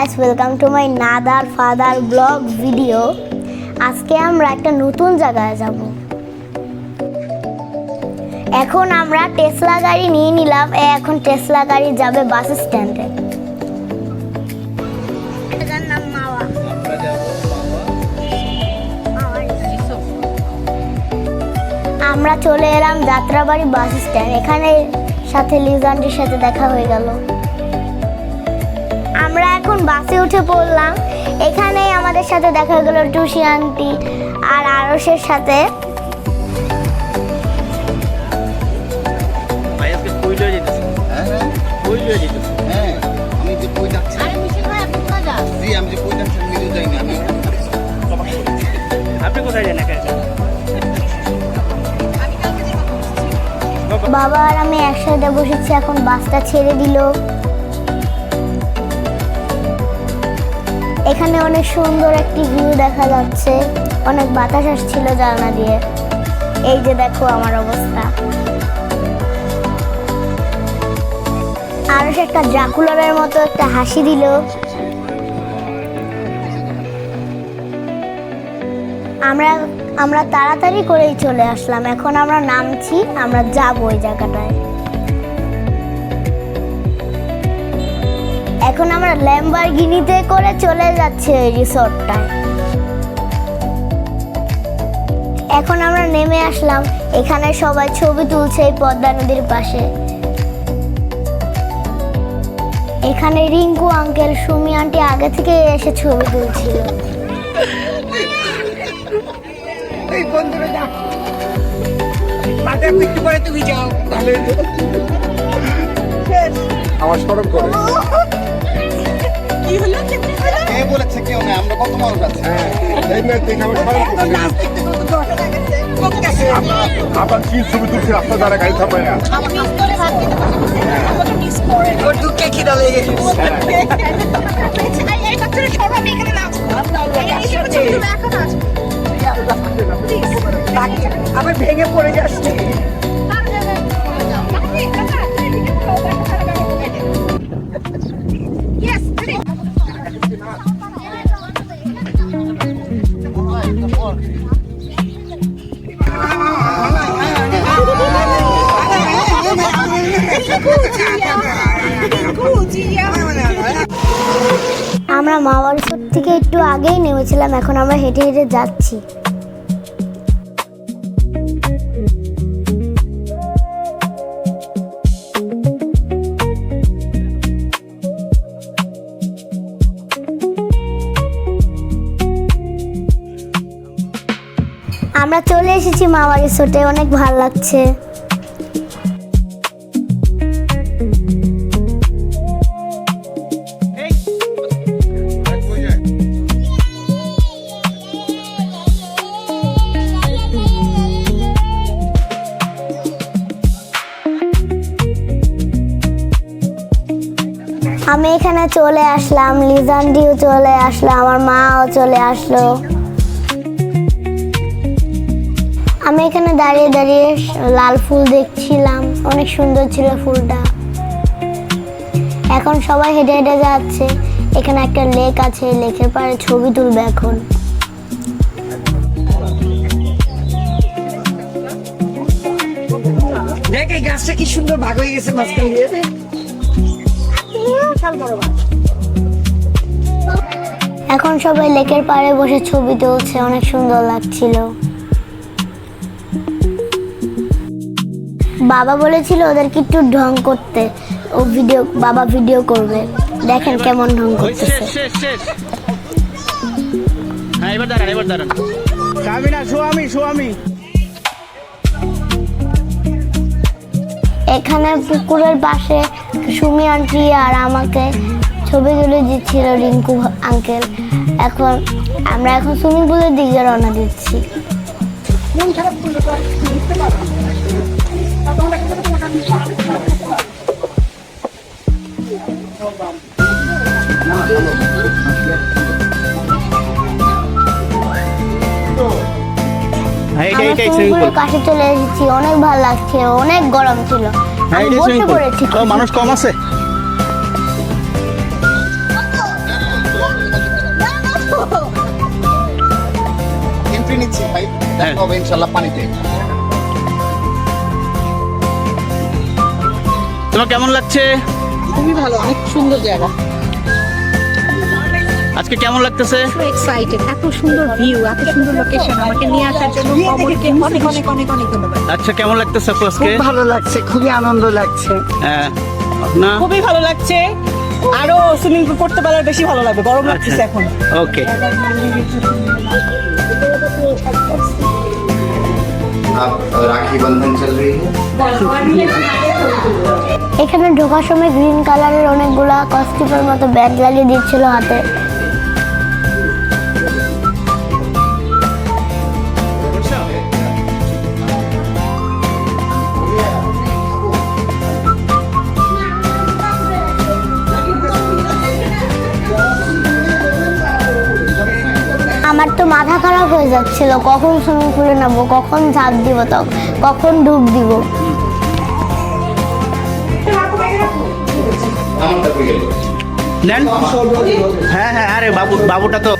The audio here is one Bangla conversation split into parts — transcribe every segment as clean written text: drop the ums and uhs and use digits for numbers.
Guys, welcome to my another father blog video. আজকে আমরা একটা নতুন জায়গায় যাব। এখন আমরা টেসলা গাড়ি নিয়ে নিলাম। এখন টেসলা গাড়ি যাবে বাস স্ট্যান্ডে। এটার নাম মাওয়া। আমরা চলে এলাম যাত্রাবাড়ি বাস স্ট্যান্ড। এখানে সাথে লিজান্ডির সাথে দেখা হয়ে গেল। আমরা এখন বাসে উঠে পড়লাম। এখানেই আমাদের সাথে দেখা হয়ে গেল টুসি আন্টি আর আরশের সাথে। বাবা আর আমি একসাথে বসেছি। এখন বাসটা ছেড়ে দিল। এখানে অনেক সুন্দর একটি ভিউ দেখা যাচ্ছে। অনেক বাতাস আসছিল জানলা দিয়ে। এই যে দেখো আমার অবস্থা। আর একটা ড্রাকুলারের মতো একটা হাসি দিল। আমরা তাড়াতাড়ি করেই চলে আসলাম। এখন আমরা নামছি, আমরা যাব ওই জায়গাটায়। এখন আমরা ল্যাম্বরগিনিতে করে চলে যাচ্ছি ওই রিসর্টটায়। এখন আমরা নেমে আসলাম। এখানে সবাই ছবি তুলছে এই পদ্মা নদীর পাশে। এখানে রিঙ্কু আঙ্কেল, সুমি আন্টি আগে থেকে এসে ছবি তুলছিল। আমার সরব করে কি হলো? কে বলেছে কেউ না, আমরা কত মানুষ আছে। এই না দেখে আমার সরব আবার কি ছবি তুলছি রাস্তা দ্বারা গাড়ি থামায় না। আবার ভেঙে পড়ে যাচ্ছে। আমরা মাওয়া রিসোর্ট থেকে একটু আগেই নেমেছিলাম। এখন আমরা হেঁটে হেঁটে যাচ্ছি। আমরা চলে এসেছি মাওয়া রিসোর্টে। অনেক ভালো লাগছে। আমি এখানে চলে আসলাম, লিজান্ডিও চলে আসলো, আমার মাও চলে আসলো। আমি এখানে দাঁড়িয়ে দাঁড়িয়ে লাল ফুল দেখছিলাম। অনেক সুন্দর ছিল ফুলটা। এখন সবাই হেঁটে হেঁটে যাচ্ছে। এখানে একটা লেক আছে, লেকের পাড়ে ছবি তুলবে এখন। দেখ এই গাছটা কি সুন্দর ভাগ হয়ে গেছে মাঝখান দিয়ে। এখন সবাই লেকের পাড়ে বসে ছবি তুলছে। অনেক সুন্দর লাগছিল। বাবা বলেছিল ওদেরকে একটু ঢং করতে। বাবা ভিডিও করবে। দেখেন কেমন ঢং করতেছে। এবার দাঁড়ান কামিনা সোয়ামি। এখানে পুকুরের পাশে সুমি আন্টি আর আমাকে ছবি তুলে দিচ্ছিল রিঙ্কু আঙ্কেল। আমরা এখন সুইমিং পুলের দিকে রওনা দিচ্ছি। কাছে চলে এসেছি। অনেক ভালো লাগছে। অনেক গরম ছিল। বসে পড়েছি। মানুষ কম আছে। ছুটি নিচ্ছি ভাই, দেখা হবে ইনশাল্লাহ পানিতে। তোমার কেমন লাগছে? খুবই ভালো, অনেক সুন্দর জায়গা। আজকে কেমন লাগতেছে? এক্সাইটেড, এত সুন্দর ভিউ, এত সুন্দর লোকেশন, আমাকে নিয়ে আসার জন্য অমরকে অনেক অনেক অনেক অনেক ধন্যবাদ। আচ্ছা, কেমন লাগতেছে আপু আজকে? খুব ভালো লাগছে, খুবই আনন্দ লাগছে। হ্যাঁ না, খুবই ভালো লাগছে, আরো সুইমিং পুল করতে পারলে বেশি ভালো লাগবে, গরম লাগছে এখন। ওকে। अब राखी बंधन चल रही है। এখানে ঢোকার সময় গ্রিন কালারের অনেকগুলা কস্টিপের মতো ব্যাগ লাগিয়ে দিচ্ছিল হাতে। আমার তো মাথা খারাপ হয়ে যাচ্ছিল, কখন সুইমিং পুলে নামবো, কখন ঝাঁপ দিব, কখন ডুব দিব। নেন। হ্যাঁ হ্যাঁ, আরে বাবুটা তো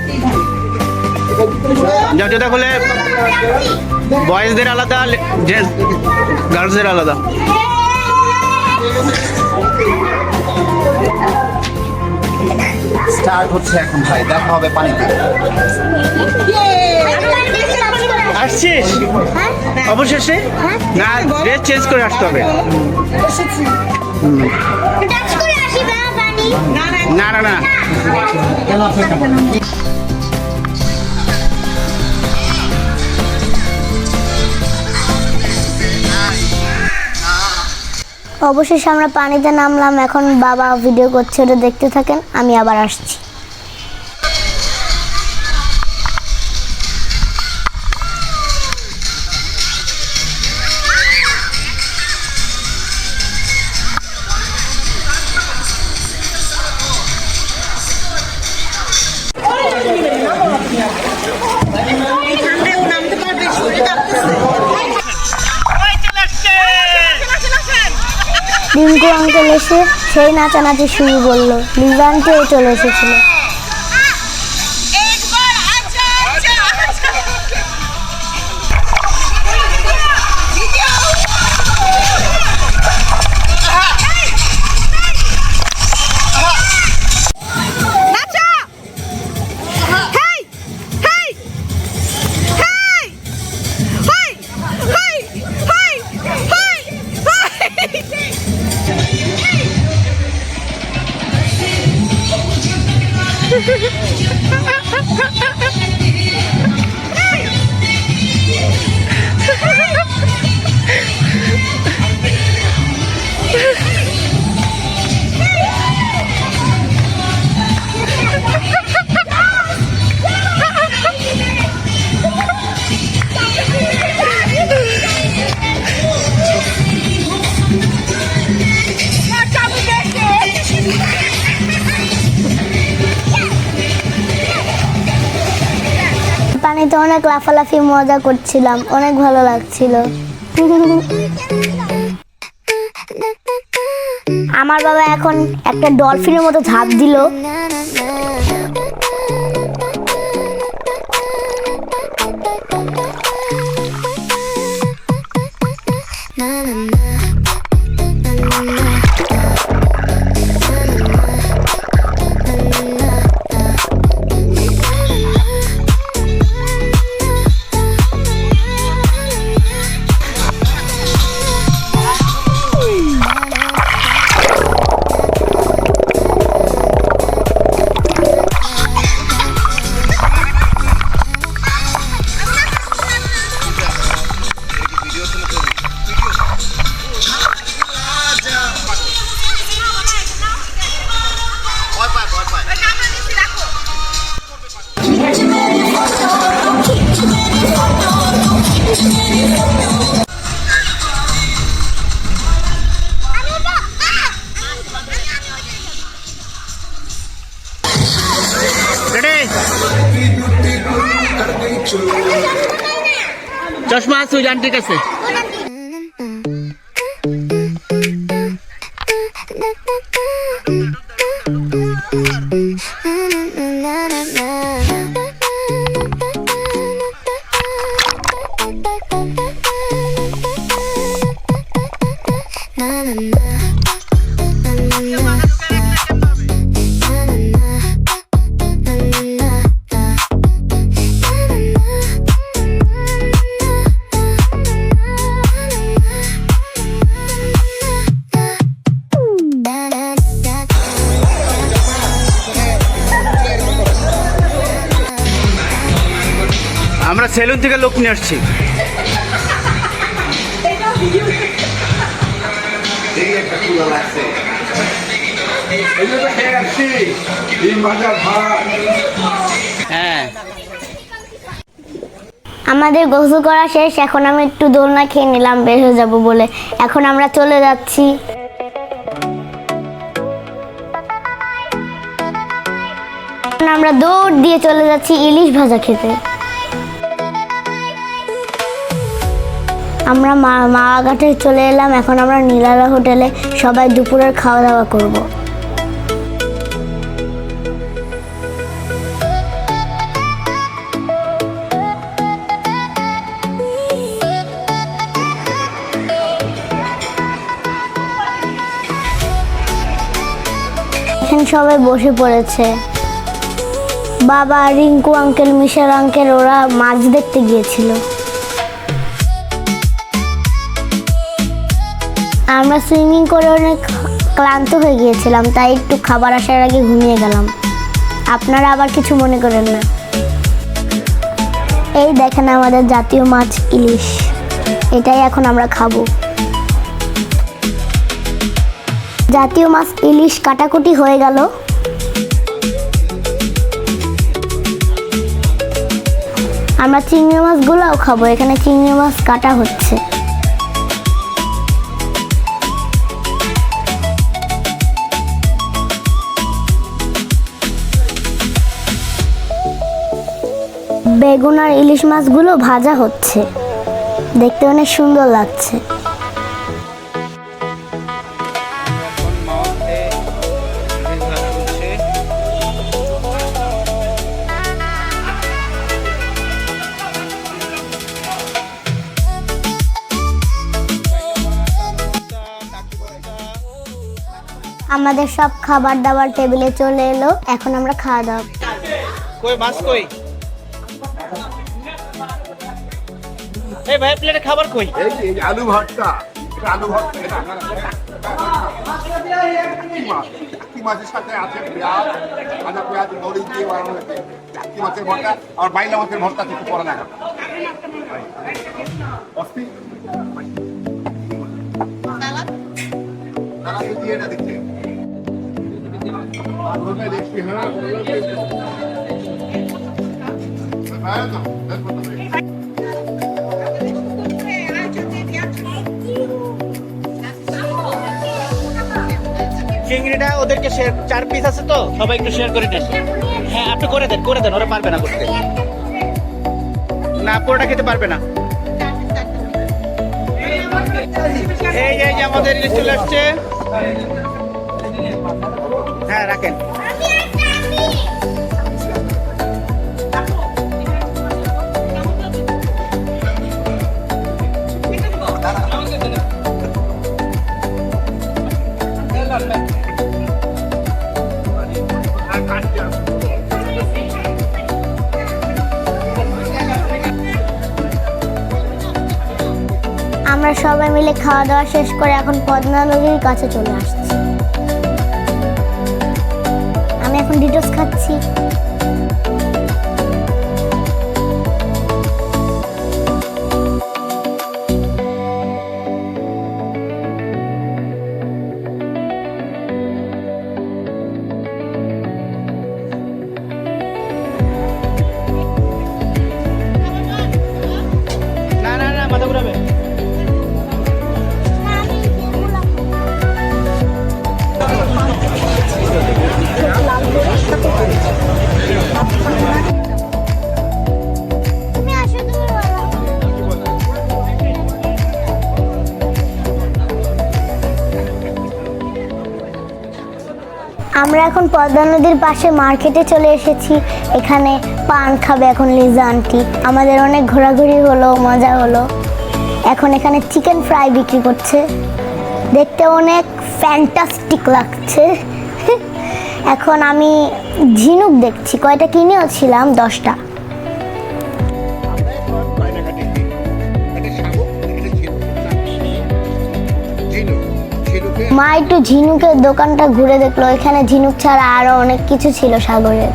জুতা খুলে, বয়েজদের আলাদা, গার্লসদের আলাদা। স্টার্ট হচ্ছে এখন ভাই, দেখা হবে পানিতে। আসছিস অবশেষে? না, ড্রেস চেঞ্জ করে আসতে হবে। না না না, অবশেষে আমরা পানিতে নামলাম, এখন বাবা ভিডিও করছে, ওটা দেখতে থাকেন, আমি আবার আসছি। রিঙ্কু আঙ্কেল এসে সেই নাচানাচি শুরু করলো, লিজা আন্টিও চলে এসেছিল। পানিতে অনেক লাফালাফি মজা করছিলাম, অনেক ভালো লাগছিল। আমার বাবা এখন একটা ডলফিনের মতো ঝাঁপ দিল। চশমা আছে ওই আন্টির কাছে। রেস্টুরেন্ট থেকে লোক নিয়ে আসছি। হ্যাঁ, আমাদের গোসল করা শেষ, এখন আমি একটু দোলনা খেয়ে নিলাম বের হয়ে যাবো বলে। এখন আমরা চলে যাচ্ছি আমরা দৌড় দিয়ে চলে যাচ্ছি ইলিশ ভাজা খেতে। আমরা মাওয়াঘাটে চলে এলাম। এখন আমরা নীলারা হোটেলে সবাই দুপুরের খাওয়া দাওয়া করব। এখানে সবাই বসে পড়েছে। বাবা, রিঙ্কু আঙ্কেল, মিশাল আঙ্কেল ওরা মাছ দেখতে গিয়েছিল। আমরা সুইমিং করে অনেক ক্লান্ত হয়ে গিয়েছিলাম, তাই একটু খাবার আসার আগে ঘুমিয়ে গেলাম। আপনারা আবার কিছু মনে করেন না। এই দেখেন আমাদের জাতীয় মাছ ইলিশ, এটাই এখন আমরা খাবো। জাতীয় মাছ ইলিশ কাটাকুটি হয়ে গেল। আমরা চিংড়ি মাছগুলোও খাবো। এখানে চিংড়ি মাছ কাটা হচ্ছে। বেগুন আর ইলিশ মাছগুলো ভাজা হচ্ছে, দেখতে অনেক সুন্দর লাগছে। আমাদের সব খাবার দাবার টেবিলে চলে এলো। এখন আমরা খাওয়া দাওয়া। কই মাছ কই? এই ভাই প্লেটে খাবার কই? এই আলু ভর্তা, এটা আলু ভর্তা। চাকরি মাছের সাথে আছে পেঁয়াজ, ভাজা পেঁয়াজ, মরিচ দিয়ে বানানো হয়েছে চাকরি মাছের ভর্তা। আর বাইলা মাছের ভর্তা কিছু পরে না। দিয়ে এটা দেখছি দেখছি। হ্যাঁ চিংড়িটা ওদেরকে শেয়ার, 4 পিস আছে তো সবাই একটু শেয়ার করে দেন। হ্যাঁ আপনি করে দেন ওরা পারবে না করতে। না পুরোটা খেতে পারবে না। এই যে আমাদের ইলিশ চলে আসছে। হ্যাঁ রাখেন। আমরা সবাই মিলে খাওয়া দাওয়া শেষ করে এখন পদ্মা নদীর কাছে চলে আসছি। আমি এখন ডিটোস খাচ্ছি। না মাথা ঘুরাবে। আমরা এখন পদ্মা নদীর পাশে মার্কেটে চলে এসেছি। এখানে পান খাবে এখন লিজা আন্টি। আমাদের অনেক ঘোরাঘুরি হলো, মজা হলো। এখন এখানে চিকেন ফ্রাই বিক্রি করছে, দেখতে অনেক ফ্যান্টাস্টিক লাগছে। এখন আমি ঝিনুক দেখছি, কয়টা কিনেও ছিলাম, 10টা। মা একটু ঝিনুকের দোকানটা ঘুরে দেখলো, এখানে ঝিনুক ছাড়া আরো অনেক কিছু ছিল সাগরের।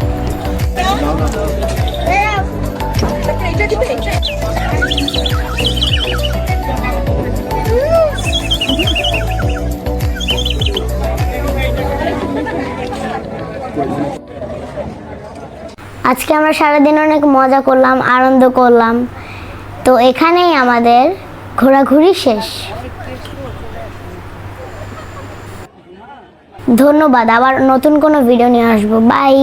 আজকে আমরা সারাদিন অনেক মজা করলাম, আনন্দ করলাম। তো এখানেই আমাদের ঘোরাঘুরি শেষ। ধন্যবাদ। আবার নতুন কোনো ভিডিও নিয়ে আসবো। বাই।